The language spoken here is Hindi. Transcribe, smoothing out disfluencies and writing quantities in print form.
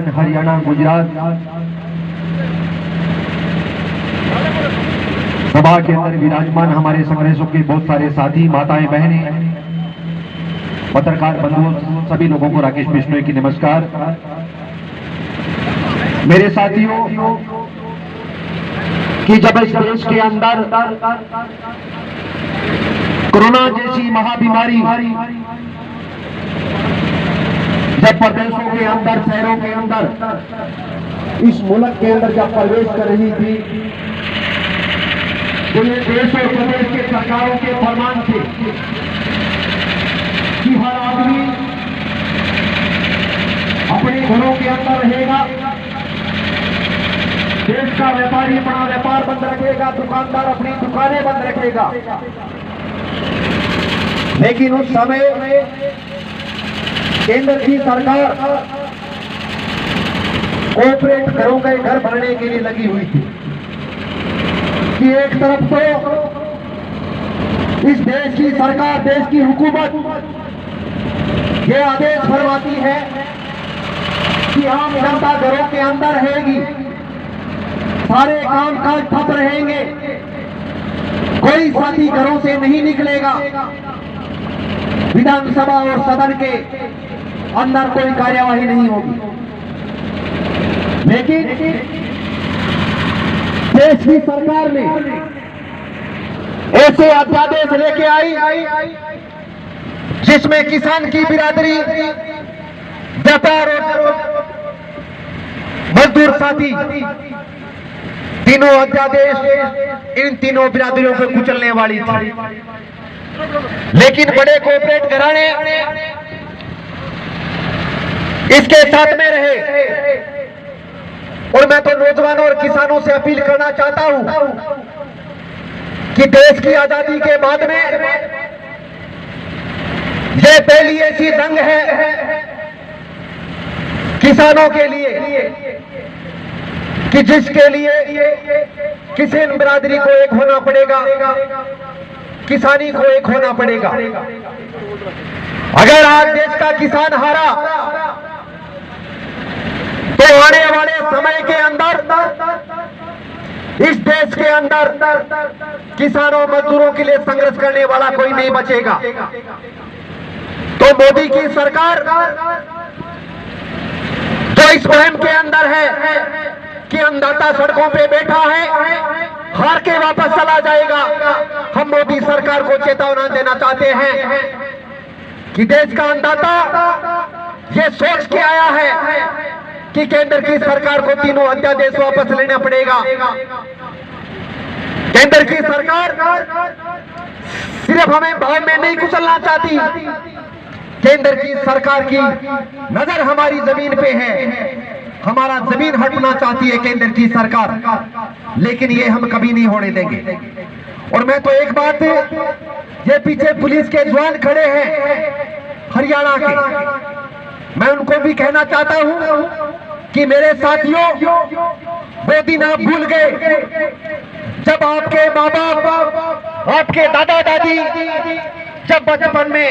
राजस्थान, हरियाणा, गुजरात सभा के अंदर विराजमान हमारे संग्रसों के बहुत सारे साथी, माताएं, बहनें, पत्रकार बंधुओं, सभी लोगों को राकेश बिश्नोई की नमस्कार। मेरे साथियों, कि जब इस देश के अंदर कोरोना जैसी महाबीमारी जब प्रदेशों के अंदर, शहरों के अंदर, इस मुल्क के अंदर जब प्रवेश कर रही थी, तो ये देश और प्रदेश के सरकारों के फरमान थे कि हर आदमी अपने घरों के अंदर रहेगा, देश का व्यापारी अपना व्यापार बंद रखेगा, दुकानदार अपनी दुकानें बंद रखेगा। लेकिन उस समय केंद्र की सरकार कॉर्पोरेट घरों के घर बनने के लिए लगी हुई थी कि एक तरफ तो इस देश की सरकार, देश की हुकूमत ये आदेश फरमाती है कि आम जनता घरों के अंदर रहेगी, सारे काम काज ठप रहेंगे, कोई साथी घरों से नहीं निकलेगा, विधानसभा और सदन के अंदर कोई कार्यवाही नहीं होगी। लेकिन देश की सरकार ने ऐसे अध्यादेश लेके आई जिसमें किसान की बिरादरी, व्यापार और मजदूर साथी, तीनों अध्यादेश इन तीनों बिरादरियों को कुचलने वाली थी। लेकिन बड़े कॉर्पोरेट घराने इसके साथ में रहे। और मैं तो नौजवानों और किसानों से अपील करना चाहता हूं कि देश की आजादी के बाद में यह पहली ऐसी जंग है किसानों के लिए कि जिसके लिए किसान बिरादरी को एक होना पड़ेगा, किसानी को एक होना पड़ेगा। अगर आज देश का किसान हारा तो आने वाले समय के अंदर इस देश के अंदर किसानों, मजदूरों के लिए संघर्ष करने वाला कोई नहीं बचेगा। तो मोदी की सरकार जो इस मुहिम के अंदर है कि अन्नदाता सड़कों पे बैठा है, हार के वापस चला जाएगा, हम मोदी सरकार को चेतावनी देना चाहते हैं कि देश का अन्नदाता ये सोच के आया है कि केंद्र की सरकार को तीनों अध्यादेश वापस लेना पड़ेगा। केंद्र की सरकार सिर्फ हमें भाव में नहीं कुचलना चाहती, केंद्र की सरकार की नजर हमारी जमीन पे है, हमारा जमीन हटना चाहती है केंद्र की सरकार, लेकिन ये हम कभी नहीं होने देंगे। और मैं तो एक बात, ये पीछे पुलिस के जवान खड़े हैं हरियाणा के, मैं उनको भी कहना चाहता हूं कि मेरे साथियों, वो दिन आप भूल गए जब आपके माँ बाप, आपके दादा दादी जब बचपन में